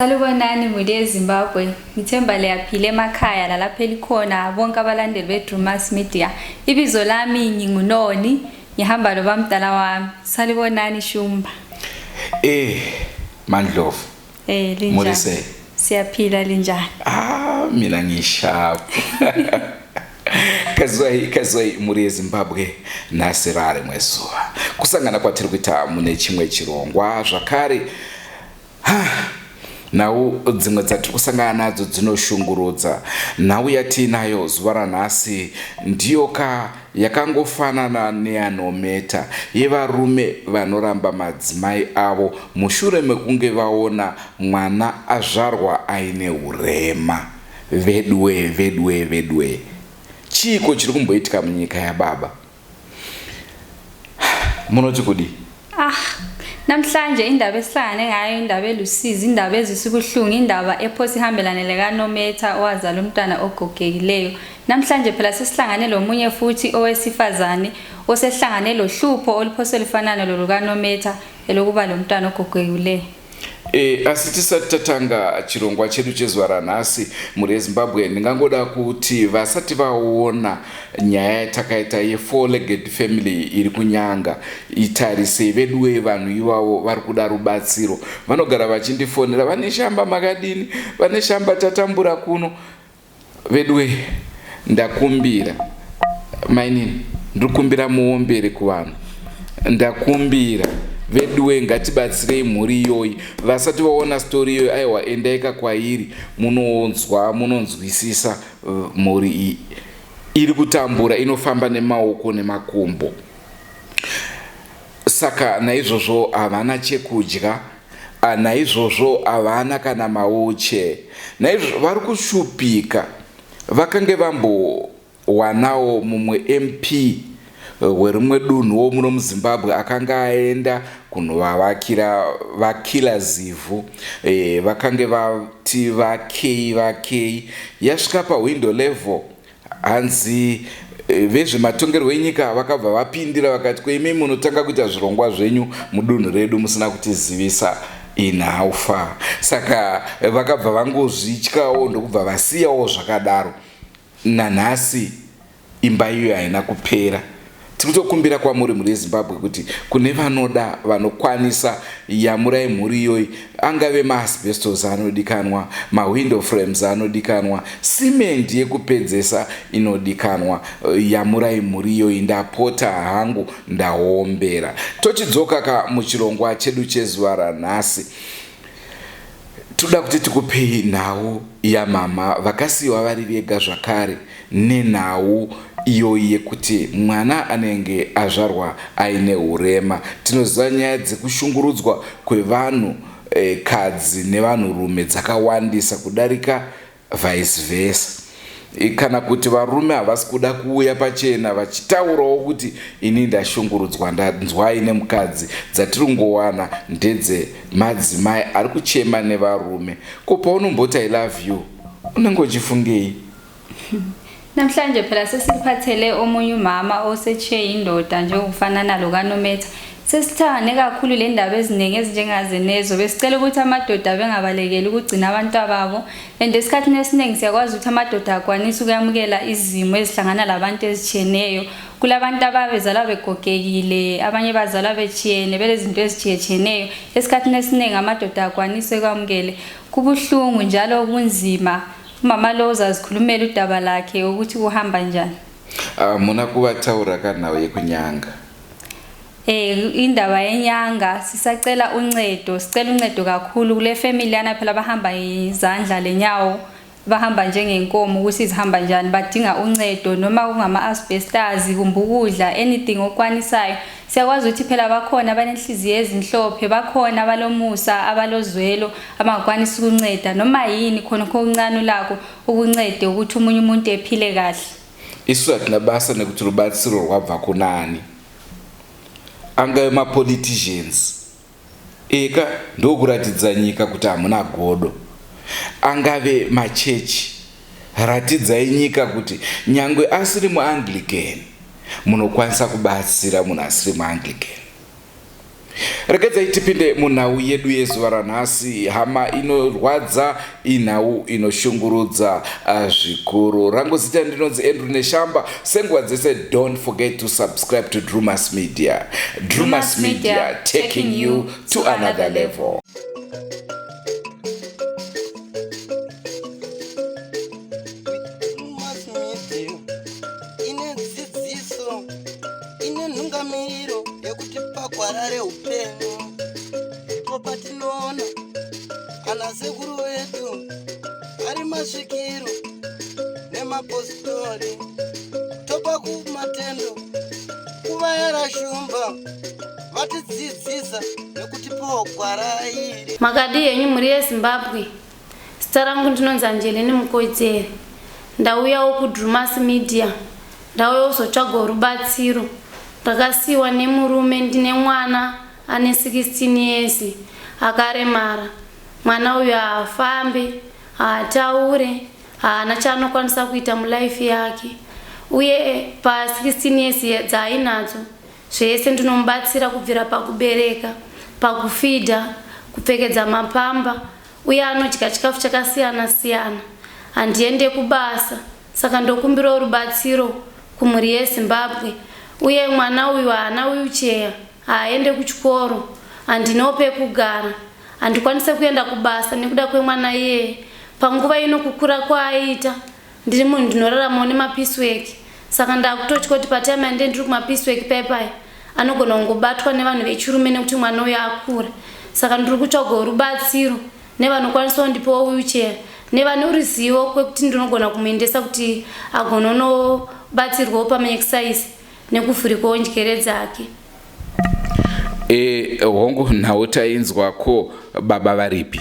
Salubonani mwili eZimbabwe, ngithemba liyaphila emakhaya lalapha elikhona bonke abalandeli be-Drewmas Media. Ibizo lami ngingunoni, ngihamba lo bamdala wami. Salubonani Shumba. Mandlovu. Linjani? Murise. Siyaphila linjani? Mina ngishapha. Kazwai muri eZimbabwe nasirare mwezuva. Kusangana kwatiri kuita mune chimwe chirongwa zvakare. Nau dzimwe dzatiri kusangana nadzo dzinoshungurudza. Nau yatinayo zuva ranhasi ndiyo yakangofanana neanometa yevarume vanoramba madzimai avo mushure mekunge vaona mwana azvarwa aine urema. Vedwe. Chiko chiri kumboitika munyika yaBaba? Munoti kudi? Namhlanje indaba esihlangane ngayo indaba elusizi, indaba ezisubuhlungu, indaba ephosi ihambelane lekaNometa owazala umntwana ogogekileyo. Namhlanje phela sesihlangane lomunye futhi owesifazane osehlangane lohlupho oluphose lifanana lolukaNometa elokuba lo mntwana ogogekileyo. Asiti satatanga chirongwa chedu chezuva ranhasi muri eZimbabwe, ndingangoda kuti vasati vaona nyaya yatakaita ye4-legged family iri kunyanga itarise veduwe vanhu ivavo vari kuda rubatsiro. Vanogara vachindifonera, vane shamba makadini, vane shamba tatambura kuno. Veduwe, ndakumbira mainini, ndikumbira muombere kuvanhu, ndakumbira veduwe ngatibatsirei mhuri iyoyi. Vasati vaona story iyoyi, aiwa endaika kwairi munonzwisisa mhuri iyi iri kutambura, inofamba nemaoko nemakumbo. Saka naizvozvo havana chekudya, naizvozvo havana kana mauche, naizvozvo vari kushupika. Vakange vambowanawo mumwe MP werumwe dunhu muno muZimbabwe akanga aenda kunovakira zivhu. Vakange vati vakei yasvika pawindow level, hanzi vezvematongerwo enyika vakabva vapindira vakati, imi munotanga kuita zvirongwa zvenyu mudunhu redu musina kutizivisa inhaufa. Saka vakabva vangozvityawo ndokubva vasiyawo zvakadaro. Nanhasi imba iyo haina kupera. Tikutokumbira kwamuri muri eZimbabwe kuti kune vanoda vanokwanisa yamurai mhuri iyoyi, angave maasbestos anodikanwa, mawindow frames anodikanwa, simenti yekupedzesa inodikanwa. Yamurai mhuri iyoyi, ndapota hangu ndaombera. Tochidzoka muchirongwa chedu chezuva ranhasi, toda kuti tikupei nhau yamama vakasiyiwa vari vega zvakare, nenhau iyoyi yekuti mwana anenge azvarwa aine urema. Tinoziva nyaya dzekushungurudzwa kwevanhu kadzi nevanhurume dzakawandisa kudarika vice versa. Kana kuti varume havasi kuda kuuya pachena vachitaurawo kuti ini ndashungurudzwa, ndanzwai nemukadzi. Dzatiri ngowana ndedze madzimai ari kuchema nevarume. Ko paunomboti I love you, unenge uchifungei? Namhlanje phela sesiphathele omunye umama osetshe indoda njengokufanana lokaNometa. Sesithangane kakhulu le ndaba eziningi ezinjengazenezo. Besicela ukuthi amadoda bengabalekeli ukugcina abantu ababo. And esikhathini esiningi siyakwazi ukuthi amadoda akwanisa ukuyamukela izimo ezihlangana labantu ezitshiyeneyo. Kulabantu ababezalwa begogekile, abanye bazalwa betshiyene, belezinto ezitshiyeneyo. Esikhathini esiningi amadoda akwanisa ukwamukele. Kubuhlungu njalo kunzima. Mama lo uzazikhulumela udaba lakhe ukuthi kuhamba njani. Muna kuvatsaura kanawo yekunyanga. Indaba yenyanga sisacela uncedo, sicela uncedo kakhulu kule family yana phela bahamba izandla lenyawo, bahamba njengenkomo ukuthi izihamba njani, badinga uncedo noma kungama asbestos kumbe ukudla, anything okwanisayo. Siyakwazi ukuthi phela bakhona abanenhliziyo ezinhlophe, bakhona abalomusa, abalozwelo, abangakwanisa ukunceda noma yini khona okuncane lakho ukuncede ukuthi umunye umuntu ephile kahle. Isizathu nabasa nekuthi rubatsiro rwabva kunani? Angave ma-politicians, eka ndokuratidza nyika kuti hamuna godo. Angave machechi, ratidzai nyika kuti nyangwe asiri muAnglican munokwanisa kubatsira munhu asiri muAnglican. Regedza tipinde munhau yedu yezuva ranhasi. Hama inorwadza, inhau inoshungurudza zvikuru. Rangu zita ndinonzi Andrew Neshamba. Senguva dzese, don't forget to subscribe to Drewmas Media. Drewmas Media, taking you to another level. Nungamiro yekuti pakwarare upenyu ndipo patinoona ana sekuru vedu ari masvikiro nemapositori topa kumatendo kuva yarashumba vatidzidzisa nekuti pogwara iri. Makadi yenyu muri yeZimbabwe. Zita rangu ndinonzi Angelini Mukodzere. Ndauyawo kuDrewmas Media. Ndauyawo kuzotsvaga rubatsiro. Ndakasiwa nemurume ndine mwana ane 16 years akaremara. Mwana uyu haafambe, haataure, haana chaanokwanisa kuita mulife yake. Uye pa 16 years dzaainadzo zvese ndinomubatsira kubvira pakubereka, pakufidha, kupfekedza mapamba, uye anodya chikafu chakasiyana siyana. Handiende kubasa, saka ndokumbira rubatsiro kumhuri yeZimbabwe. Uye mwana uyu haana wheelchair, haaende kuchikoro, handinawo pekugara, handikwanise kuenda kubasa nekuda kwemwana iyeye. Panguva ino kukura kwaaita, ndiri munhu ndinoraramawo nemapiecework, saka ndakutotya kuti patime yandiri ndiri kumapiecework paipai anogona kungobatwa nevanhu vechirume nekuti mwana uyu akura. Saka ndiri kutsvaga rubatsiro nevanokwanisa kundipawo wheelchair, nevane ruzivo kwekuti ndinogona kumuendesa kuti agononobatsirwawo pamaexercise nekuvhurikawo njere dzake. Hongu nhau tainzwako baba varipi?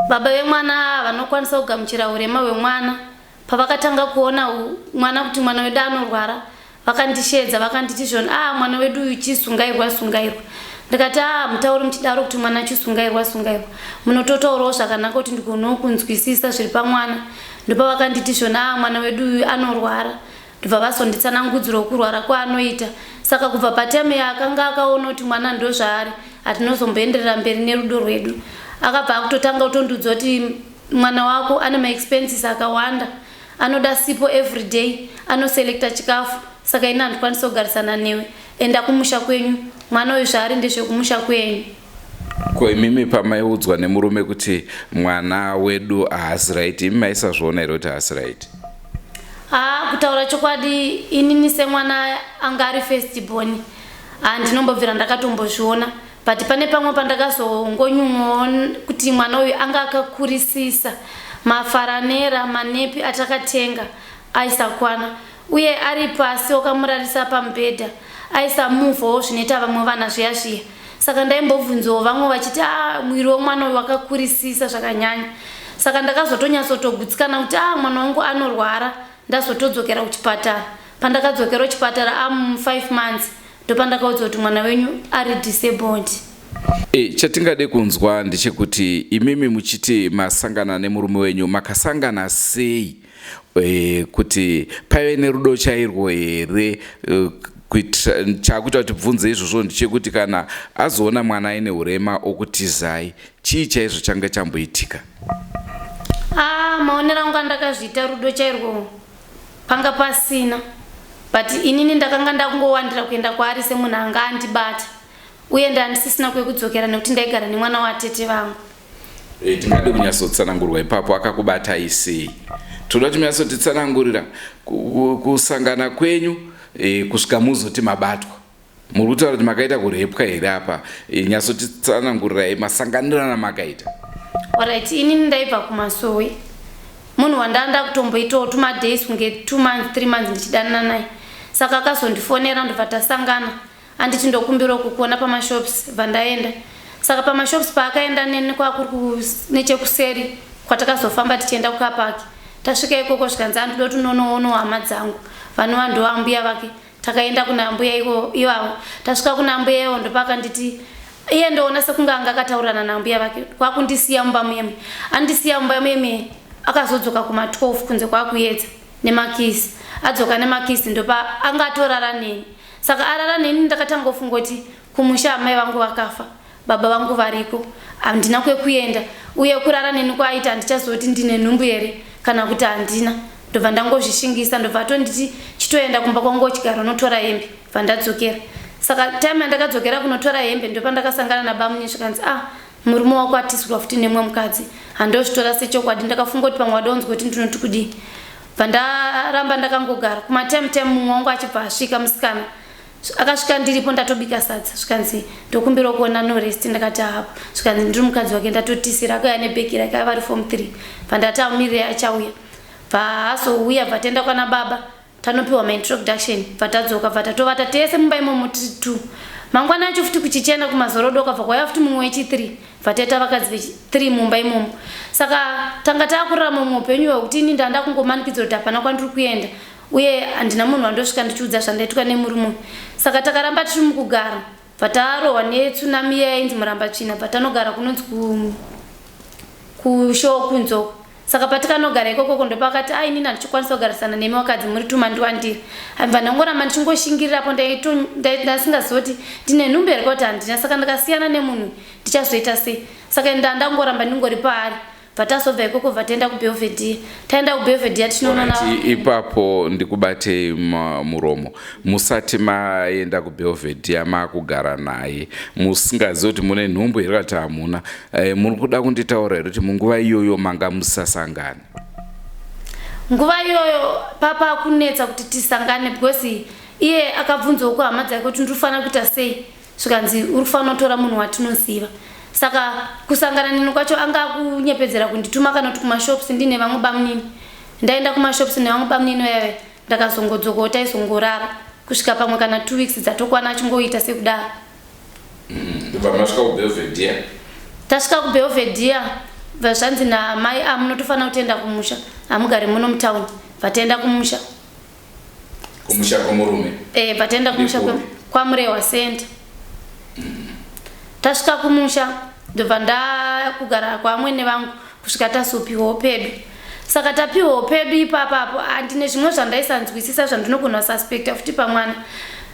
Baba vemwana vanokwanisa kugamuchira urema hwemwana. Pavakatanga kuona mwana kuti mwana wedu anorwara, vakandishedza vakanditi zvona, mwana wedu uyu chisungairwa sungairwa. Ndikati mutauri muchidaro kuti mwana chisungairwa sungairwa, munototaurawo zvakanaka kuti ndigonawo kunzwisisa zviri pamwana. Ndipo vakanditi zvona, mwana wedu uyu anorwara. Ndibva vasonditsanangudzira kurwara kwaanoita. Saka kubva patime yakanga akaona kuti mwana ndo zvaari, hatinozomboenderera mberi nerudo rwedu. Akabva akutotanga kutondudza kuti mwana wako ane maexpenses akawanda, anoda sipo every day, anoselecta chikafu, saka ina handikwanisa kugarisana newe, enda kumusha kwenyu, mwana uyu zvaari ndezvekumusha kwenyu. Ko imimi pamaiudzwa nemurume kuti mwana wedu haasi right, imi maisazviona here kuti haasi right? Kutaura chokwadi, inini semwana anga ari first born, ndinombobvira ndakatombozviona, but pane pamwe pandakazongonyumwawo kuti mwana uyu anga akakurisisa, mafaranera, manepi atakatenga aisakwana, uye ari pasi wakamurarisa pamubhedha aisamuvhawo zvinoita vamwe vana zviya zviya. Saka ndaimbobvunzawo vamwe vachiti mwiri womwana uyu wakakurisisa zvakanyanya. Saka ndakazotonyatsotogutsikana kuti mwana wangu anorwara, ndazotodzokera kuchipatara. Pandakadzokera kuchipatara 5 months ndopandakaudzwa kuti mwana wenyu ari disabled. Chatingade kunzwa ndechekuti imimi muchiti masangana nemurume wenyu, makasangana sei kuti paive nerudo chairwo here? Chakuita kuti bvunze izvozvo ndechekuti kana azoona mwana aine urema okutizai, chii chaizvo changa chamboitika? Maonero angu andakazviita rudo chairwo panga pasina, but inini ndakanga ndakungowandira kuenda kwaari semunhu anga andibata, uye ndandisisina kwekudzokera nekuti ndaigara nemwana watete vangu. Tingade kunyatsotsanangurwa ipapo, akakubatai sei? Toda kuti munyatsotitsanangurira kusangana kwenyu kusvika muzoti mabatwa. Muri kutaura kuti makaita kurepwa here apa? Nyatsotitsanangurirai masanganirana makaita. Alright, inini ndaibva kumasowe. Munhu wandanda kutomboitawo days kunge 2 months 3 months ndichidanana naye. Saka akazondifonera ndobva tasangana. Anditi ndokumbira kukuona pamashops vandaenda. Saka pamashops paakaenda nekwakuri nechekuseri kwatakazofamba tichienda kukapaki. Tasvika ikoko zvikanzi andoda kuti nonoono hama dzangu. Vanova ndoambuya vake. Takaenda kuna mbuya ivavo. Tasvika kuna mbuya ivavo ndopakanditi iye ndoona sekunga anga akataurana nambuya vake. Kwakundisiya mumba muyeme. Andisiya mumba muyeme. Akazodzoka kuma 12 kunze kwakuyedza nemakisi. Adzoka nemakisi ndopa anga atorara neni. Saka arara neni ndakatangofunga kuti kumusha mai vangu vakafa, baba vangu variko, handina kwekuenda, uye kurara neni kwaita handichazoti ndine nhumbu here kana kuti handina. Ndobva ndangozvishingisa, ndobva tonditi chitoenda kumba kwangu chigara unotora hembe, bva ndadzokera. Saka time yandakadzokera kunotora hembe ndopa ndakasangana nabamunye zvikanzi murume wako atizwa futi nemwe mukadzi. Handozvitora sechokwadi, ndakafunga kuti pamwe wadonzwa kuti ndinoti kudii. Bva ndaramba ndakangogara. Kumatime mumwe wangu achibva asvika musikana, akasvika ndiripo ndatobika sadza, zvikanzi ndokumbira kuona no rest. Ndakati hapo zvikanzi ndiri mukadzi wake, ndatotisira akauya nebhegi rake, aiva ari form 3. Bva ndati amirire achauya. Bva azouya, bva taenda kwana baba, tanopiwa maintroduction, bva tadzoka, bva tatovata tese mumba imomo tiri 2. Mangwana acho futi kuchichena kumazorodoka, bva kwauya futi mumwe wechi3, bva taita vakadzi vechi3 mumba imomo. Saka tanga takurarama muupenyu hwekuti ini ndanda kungomanikidzwa kuti hapana kwandiri kuenda, uye handina munhu wandosvika ndichiudza zvandaitwa nemurume. Saka takaramba tiri mukugara, bva tarohwa netsunami yainzi Murambatsvina, bva tanogara kunonzi kushow kunzoko. Saka patikanogara ikoko ndopakati inini handichikwanisa kugarisana nemi wakadzi muri 2 mandiwandiri. Bva ndangoramba ndichingoshingirirapo, ndasingazoti ndine nhumbu here kuti handina. Saka ndakasiyana nemunhu ndichazoita sei. Saka ndangoramba ndingori paari. Bva tazobva ikoko, bva taenda kuBelvedere. Taenda kuBelvedere tinoona ipapo ndikubate muromo, musati maenda kuBelvedere makugara naye, musingazivi kuti mune nhumbu here kuti hamuna, muri kuda kunditaura here kuti munguva iyoyo manga musasangana? Nguva iyoyo papa akunetsa kuti tisangane, because iye akabvunzawo kuhama dzake kuti ndinofanira kuita sei. Zvikanzi uri kufanira kutora munhu watinoziva. Saka kusangana nini kwacho anga kunyepedzera kundituma kana kuti kumashops ndine vamwe bamunini. Ndaenda kumashops nevamwe bamunini veve, ndakazongodzoka taizongorara kusvika pamwe kana 2 weeks dzatokwana achingoita sekudaro. Masvika kuBelvedere? Tasvika kuBelvedere, zvanzi namai munotofanira kutoenda kumusha, hamugari muno mutaundi. Bva taenda kumusha. Kumusha kwamurume? Bva taenda kumusha kwaMurehwa Center. Tasvika kumusha, ndobva ndakugara kwamwene vangu kusvika tazopiwawo pedu. Saka tapiwawo pedu ipapapo, handine zvimwe zvandaisanzwisisa zvandinogona kususpekta futi pamwana.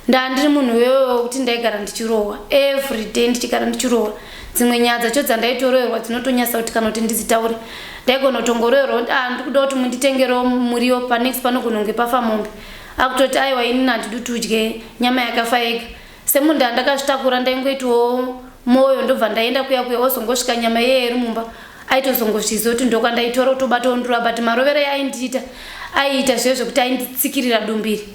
Ndandiri munhu wewe kuti ndaigara ndichirohwa everyday, ndichigara ndichirohwa. Dzimwe nyaya dzacho dzandaitoroherwa dzinotonyasa kuti kana kuti ndizitaure. Ndaigona kutongoroherwa kuti ndikuda kuti munditengerewo muriwo, panext panogona kunge pafa mombe. Akutoti aiwa inini handidi tudye nyama yakafa yega. Semunhu ndandakazvitakura ndaingoitawo moyo, ndobva ndaenda kuya wozongosvika nyama yeye mumba aitozongozviziva kuti ndokandaitora kutobatawo ndura. But marovero yaindiita aiita zviyo zvokuti ainditsikirira dumbiri,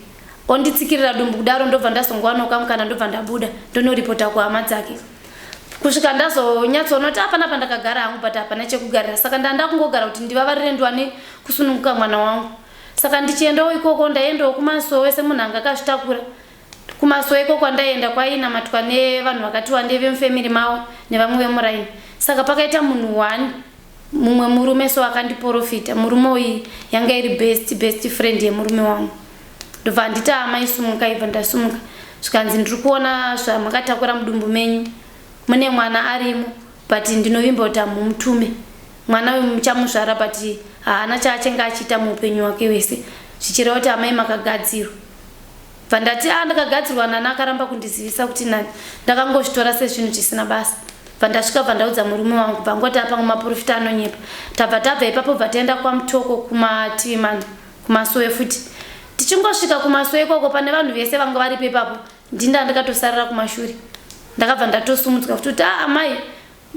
onditsikirira dumbu kudaro. Ndobva ndazongowana kamukana, ndobva ndabuda ndonoripota kuhama dzake. Kusvika ndazonyatsonoti hapana pandakagara hangu, but hapana chekugarira. Saka ndanda kungogara kuti ndivavarire ndiwane kusununguka mwana wangu. Saka ndichiendawo ikoko, ndaendawo kumasowe semunhu anga akazvitakura. Kumasowe ikoko kwandaenda kwainamatwa nevanhu vakati wandei vemufamily mavo nevamwe vemuraini. Saka pakaita munhu 1 mumwe murume so akandiprofita. Murume uyu yanga iri best friend yemurume wangu. Ndobva nditi amai sumuka, ibva ndasumuka. Zvikanzi ndiri kuona zvamakatakura mudumbu menyu, mune mwana arimo, but ndinovimba kuti hamumutume. Mwana uyu muchamuzvara, but haana chaachenga achiita muupenyu wake wese, zvichireva kuti amai makagadzirwa. Bva ndati ndakagadzirwa, nana akaramba kundizivisa kuti ndakangozvitora sezvinhu zvisina basa. Bva ndasvika, bva ndaudza murume wangu, bva ngoti apa maprofita anonyepa. Tabva ipapo, bva taenda kwaMutoko kumativi mana, kumasowe futi. Tichingosvika kumasowe ikoko, pane vanhu vese vanga varipo ipapo, ndakatosarira kumashure. Ndakabva ndatosumudzwa futi kuti amai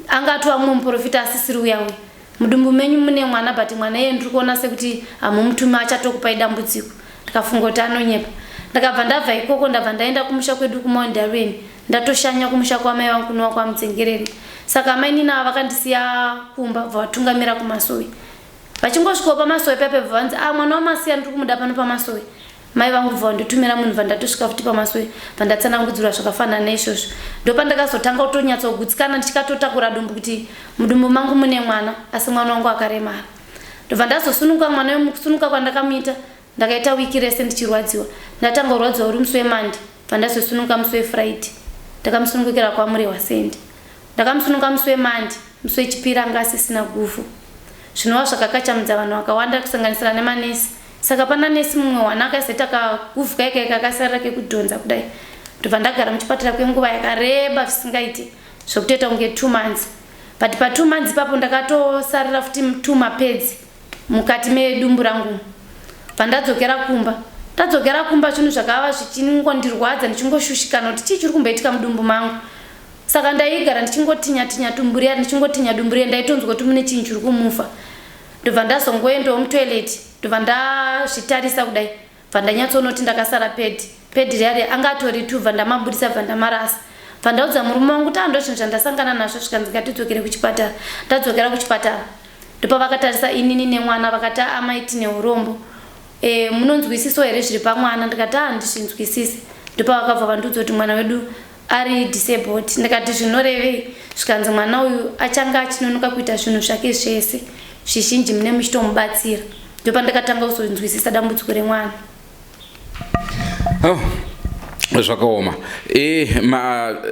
anga atova mumwe muprofita asisiri uya uyu. Mudumbu menyu mune mwana, but mwana iye ndiri kuona sekuti hamumutume, achatokupai dambudziko. Ndikafunga kuti anonyepa. Ndakabva ndabva ikoko, ndabva ndaenda kumusha kwedu kumaondarweni, ndatoshanya kumusha kwamai vangu kunowa kwamudzengerere. Saka amai nina vakandisiya kumba, bva vatungamira kumasowe. Vachingosvikawo pamasowe pepe, bva vanzi mwana wamasiya ndiri kumuda pano pamasowe. Mai vangu bva vanditumira munhu, bva ndatosvika futi pamasowe, bva ndatsanangudzirwa zvakafanana neizvozvo. Ndopandakazotanga kutonyatsaugutsikana, ndichikatotakura dumbu kuti mudumbu mangu mune mwana, asi mwana wangu akaremara. Ndobva ndazosunuka. Mwana wemukusunuka kwandakamuita, ndakaita wiki rese ndichirwadziwa. Ndatanga kurwadziwa uri musi wemande, bva ndazosunuka musi weFriday. Ndakamusunukira kwaMurehwa Center. Ndakamusunuka musi wemande, musi wechipiri anga asisina guvhu. Zvinova zvakakachamudza vanhu vakawanda kusanganisira nemanesi. Saka pana nesi mumwe 1 akazoita kaguvhu kaika kakasarira kekudhonza kudai. ndobva ndagara muchipatara kwenguva yakareba zvisingaiti zvokutoita kunge 2 months. But pa 2 months ipapo ndakatosarira futi 2 mapedzi mukati medumbu rangu. Pandadzokera kumba, tadzokera kumba chinhu zvakava zvichingondirwadza ndichingoshushikana kuti chii chiri kumboitika mudumbu mangu. Saka ndaigara ndichingotinya dumbu riya ndichingotinya dumbu riya ndaitonzwa kuti mune chinhu chiri kumufa. Ndobva ndazongoendawo mutoilet ndobva ndazvitarisa kudai bva ndanyatsonoti ndakasara pedi riya anga atori 2 bva ndamabudisa bva ndamarasa. Bva ndaudza murume wangu kuti ndo chinhu chandasangana nazvo zvikanzi ngatidzokere kuchipatara. Ndadzokera kuchipatara ndopa vakatarisa inini nemwana vakati amaiti neurombo. Munonzwisiso here zviri pamwana? Ndikati handizvinzwisisi. Ndopa vakabva vandiudza kuti mwana wedu ari disabled. Ndikati zvinorevei? Zvikanzi mwana uyu achanga achinonoka kuita zvinhu zvake zvese zvizhinji mune muchitomubatsira. Ndopa ndakatanga kuzonzwisisa dambudziko remwana. Zvakaoma.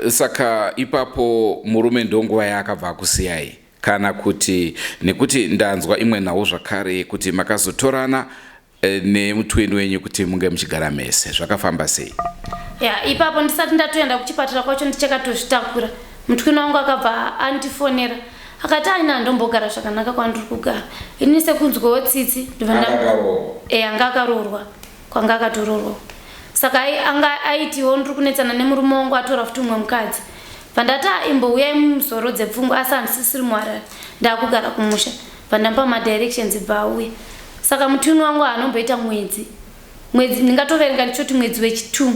Saka ipapo murume ndonguva yaakabva akusiyai kana kuti nekuti ndanzwa imwe nawo zvakare kuti makazotorana nemutweni wenyu kuti munge muchigara mese, zvakafamba sei? Ipapo ndisati ndatoenda kuchipatara kwacho ndichakatozvitakura, mutweni wangu akabva andifonera akati aina ndombogara zvakanaka kwandiri kugara. Ini sekunzwawo tsitsi anga akaroorwa kwanga akatororwa. Saka anga aitiwo ndiri kunetsana nemurume wangu atora futi umwe mukadzi. Pandati imbouyai muzoro dzepfungwa asi handisisiri muHarare ndakugara kumusha. Pandampa madirections bauya. Saka mutweni wangu anomboita mwedzi ndingatoverenga ndichoti mwedzi wechi2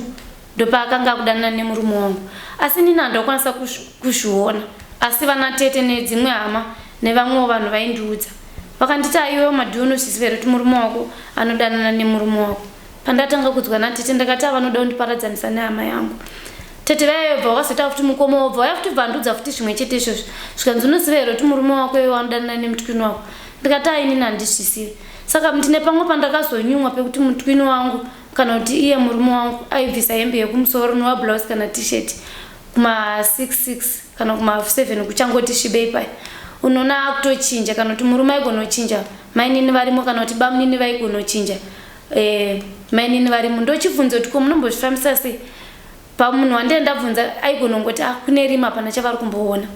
ndopa akanga akudanana nemurume wangu. Asi nini handakwanisa kuzviona. Asi vana tete nedzimwe hama nevamwewo vanhu vaindiudza vakanditi iwe madhi unozviziva here kuti murume wako anodanana nemurume wako. Pandatanga kudzwa natete ndakati vanoda kundiparadzanisa nehama yangu. Tete vayobva vakazoita futi mukoma wobva vaya futi bvandudza futi zvimwe chete izvozvo zvikanzi unoziva here kuti murume wako iwe wanodanana nemutwini wako. Ndikati inini handizvisivi. Saka ndine pamwe pandakazonyumwa pekuti mutwini wangu kana kuti iye murume wangu aibvisa hembe yekumusoro newablouse kana t-shirt kuma-66 kana kuma-7 kuchangoti svibei pai. Unoona akutochinja kana kuti murume aigonochinja mainini varimo kana kuti bamunini vaigonochinja mainini varimo. Ndochibvunza kuti ko munombozvifambisa sei? Pamunhu wandee ndabvunza aigonongoti kune rima pana chavari kumboona.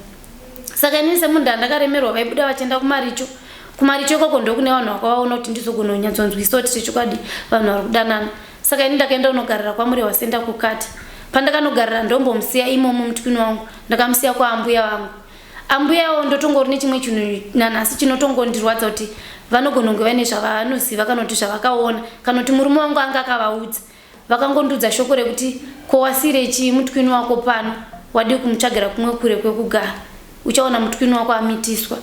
Saka inini semunhu andakaremerwa vaibuda vachienda kumaricho ikoko ndokune vanhu vakavaona kuti ndizogononyatsonzwisa kuti chechokwadi vanhu vari kudanana. Saka ini ndakaenda kunogarira kwamuri wasenda kukata. Pandakanogarira ndombomusiya imomo mutwini wangu ndakamusiya kwaambuya vangu. Ambuyawo ndotongori nechimwe chinhu nanhasi chinotongondirwadza kuti vanogononge vaine zvavanoziva kana kuti zvavakaona kana kuti murume wangu anga akavaudza. Vakangondudza shoko rekuti ko wasire chii mutwini wako pano wadi kumutsvagira kumwe kure kwekugara uchaona mutwini wako amitiswa.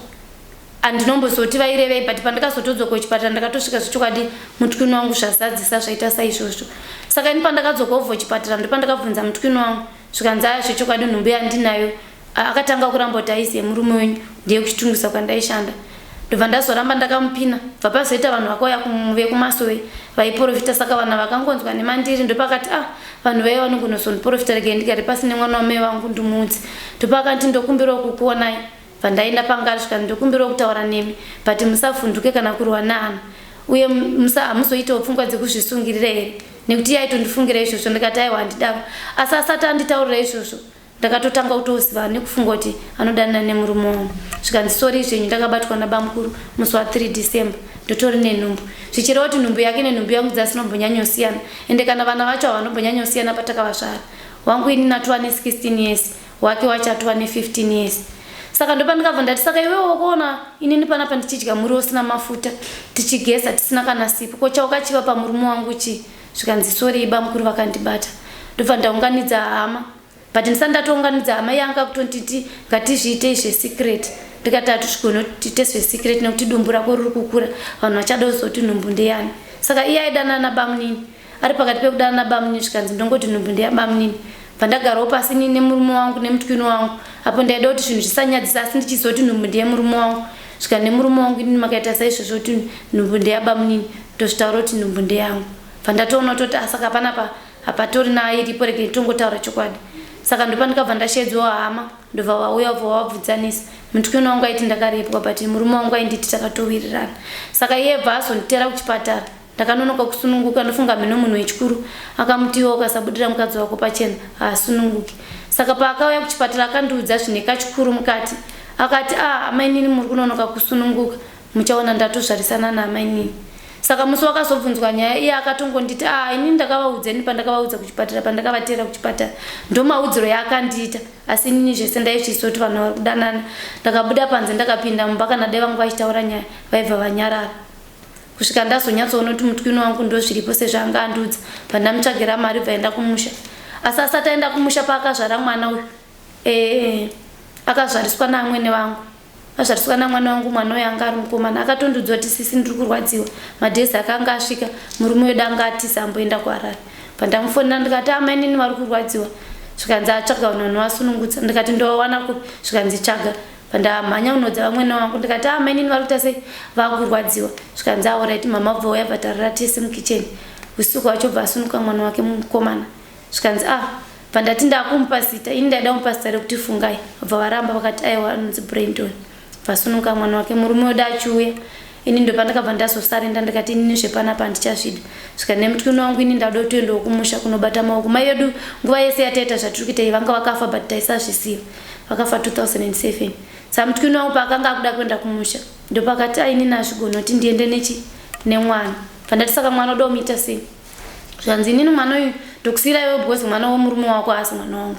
Andinombozoti vairevei but pandakazotodzoka kuchipatara ndakatosvika zvechokwadi mutwini wangu zvazadzisa zvaita saizvozvo. Saka ini pandakadzoka ubva kuchipatara ndopandakabvunza mutwini wangu zvikanzi zvechokwadi nhumbi yandinayo akatanga kuramba kuti aiziye murume wenyu ndiye kuchitungisa kwandaishanda. Ndobva ndazoramba ndakamupina bva pazoita vanhu vakauya vekumasowe vaiprofita. Saka vanhu vakangonzwa nemandiri ndopakati vanhu vaiva vanongonozondiprofita regai ndigare pasi nemwana wamai vangu ndimuudzi. Ndopakati ndokumbirawo kukuonai bva ndaenda pangari zvikati ndokumbirawo kutaura nemi but musavhunduke kana kurwa nehana uye hamuzoitawo pfungwa dzekuzvisungirira here nekuti yaitondifungira izvozvo. Ndikati aiwa handidavo. Asi asati anditaurira izvozvo ndakatotanga kutoziva nekufunga kuti anodanana nemurume wangu. Zvikanzi sori zvenyu ndakabatwa nabamukuru musi wa3 December ndotori nenhumbu. Zvichireva kuti nhumbu yake nenhumbu yangu dzasinombonyanyosiyana ende kana vana vacho havanombonyanyosiyana patakavazvara. Wangu ini natova ne16 years wake wacho atova ne15 years. Saka ndopa ndikabva ndati saka iwe wakuona inini panapa ndichidya muriwo usina mafuta tichigeza tisina kana sipo ko chaukachiva pamurume wangu chi. Zvikanzi sori bamukuru vakandibata. Ndobva ndaunganidza hama but ndisati ndatounganidza hama yanga kutonditi ngatizviite zvesecret. Ndikati hatusvigona tiite zvesecret nekuti dumbu rako riri kukura vanhu vachada kuzoti nhumbu ndeyani. Saka iye aidanana nabamunini ari pakati pekudanana nabamunini zvikanzi ndongoti nhumbu ndeyabamunini. Bva ndagarawo pasi nini nemurume wangu nemutwini wangu apo ndaida kuti zvinhu zvisanyadzisa asi ndichizoti nhumbu ndeyemurume wangu. Svika nemurume wangu inini makaita saizvozvo kuti nhumbu ndeyabamunini ndozvitaura kuti nhumbu ndeyangu. Bva ndatoona kuti asaka panapa hapatori nairipo rege tongotaura chokwadi. Saka ndopa ndikabva ndashedzwa hama ndobva vauya bva wabvudzanisa. Mutwini wangu aiti ndakarepwa but murume wangu ainditi takatowirirana. Saka iye bva azonditera kuchipatara ndakanonoka kusununguka ndofunga mino munhu wechikuru akamutiwo ukasabudira mukadzi wako pachena haasununguki. Saka paakauya kuchipatara akandiudza zvineka chikuru mukati akati amainini muri kunonoka kusununguka muchaona ndatozvarisana naamainini. Saka musi wakazobvunzwa nyaya iye akatongonditi inini ndakavaudzeni pandakavaudza kuchipatara pandakavatera kuchipatara ndomaudziro yaakandiita asi inini zvese ndaizvisoti vanhu vari kudanana. Ndakabuda panze ndakapinda mumba kana dai vangu vachitaura nyaya vaibva vanyarara kusvika ndazonyatsoona kuti mutyini wangu ndozviripo sezvaanga andudza pandamutsvagira mari bvaenda kumusha. Asi asati aenda kumusha paakazvara mwana uyu akazvariswa naamwene vangu azvariswa namwana wangu mwana uyu anga ari mukomana akatondiudza kuti sisi ndiri kurwadziwa madhezi akanga asvika murume wedu anga ati amboenda kuHarare. Pandamufonera ndikati amainini vari kurwadziwa zvikanzi atsvaga vanhu vasunungutsa ndikati ndowawana kupi zvikanzi tsvaga. Pandamhanya unodza vamwene wangu ndikati amainini vari kuita sei vakurwadziwa zvikanzi alright mama bva uya bhatarira tese mukicheni. Usiku wacho bva asunuka mwana wake mukomana zvikanzi pandati ndakumupa zita ini ndaida kumupa zita rekuti Fungai bva varamba vakati aiwa anonzi Brandon vasunuka mwana wake. Murume wedu achiuya ini ndo pandakabva ndazosarenda ndikati inini zvepanapa handichazvida svika nemutyini wangu ini ndauda kutoendawo kumusha kunobata maoko. Mai yedu nguva yese yataita zvatiri kuita vanga vakafa but taisazvisiva vakafa 2007. Saka mutyini wangu paakanga akuda kuenda kumusha ndo pakati inini hazvigona kuti ndiende nemwana. Pandati saka mwana uda kumuita sei zvanzi inini mwana uyu ndokusiyira iwe because mwana womurume wako asi mwana wangu.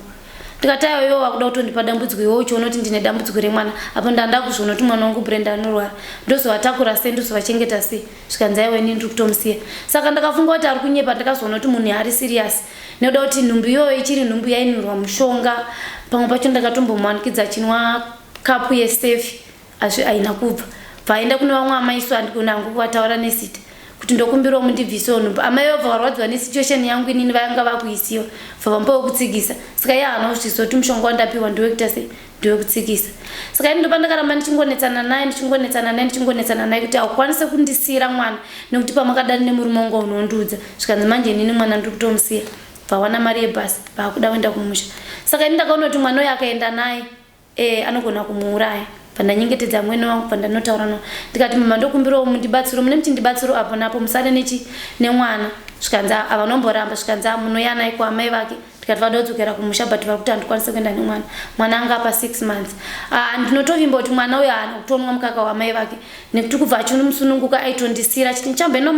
Ndikati iwe wakuda kutondipa dambudziko iwe uchiona kuti ndine dambudziko remwana apo ndanda kuzviona kuti mwana wangu Brenda anorwara ndozovatakura sei ndozovachengeta sei zvikanzi iwe inini ndiri kutomusiya. Saka ndakafunga kuti ari kunyepa ndakazoona kuti munhu ari serious nekuda kuti nhumbu iyoyo ichiri nhumbu yainhirwa mushonga. Pamwe pacho ndakatombomuwanikidza chinwa kapu yesefi asi aina kubva bvaenda kune vamwe amaisu andikona hangu kuvataura nezita kuti ndokumbirawo mundibvisewo nhumbu. Amai vabva varwadziwa nesituation yangu inini vanga vakuisiwa bva vambawo kutsikisa. Saka iye haana kuzviziva kuti mushonga wandapiwa ndowekuita sei ndowekutsikisa. Saka ini ndopandakaramba ndichingonetsana naye kuti haukwanise kundisiyira mwana nekuti pamakadani nemurume wangu unondiudza zvikanzi manje inini mwana ndiri kutomusiya vawana mari yebhasi vaakuda kuenda kumusha. Saka ini ndakaona kuti mwana uyu akaenda naye anogona kumuuraya. Pandanyengetedza amwene wangu pandanotaura nawo ndikati mama ndokumbirawo mundibatsiro mune muchindibatsiro apo napo musare nemwana zvikanzi avanomboramba zvikanzi munoyanai kuamai vake. Ndikati vada kudzokera kumusha but vari kuti handikwanise kuenda nemwana mwana anga apa 6 months. Ndinotovimba kuti mwana uyu haana kutonwa mukaka wamai vake nekuti kubva achinomusununguka aitondisira achiti nichamboenda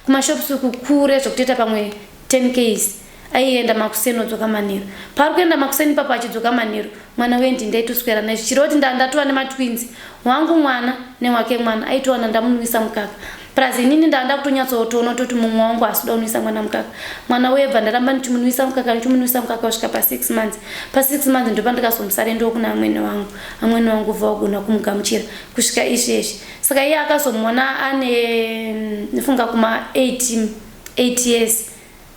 kumashops kukure zvokutoita pamwe 10 k's aienda makuseni odzoka manheru. Pari kuenda makuseni papa achidzoka manheru mwana wendi ndaitoswera naye zvichiri kuti ndatova nematwinzi wangu mwana newake mwana aitowana ndamunwisa mukaka plus inini ndanda kutonyatsotoona kuti mumwe wangu asida kunwisa mwana mukaka. Mwana webva ndaramba ndichimunwisa mukaka kusvika pa6 months. Pa6 months ndo pandikazomusare ndo kuna amwene wangu bva wagona kumugamuchira kusvika izvezvi. Saka iye akazomuona ane nifunga kuma 8 years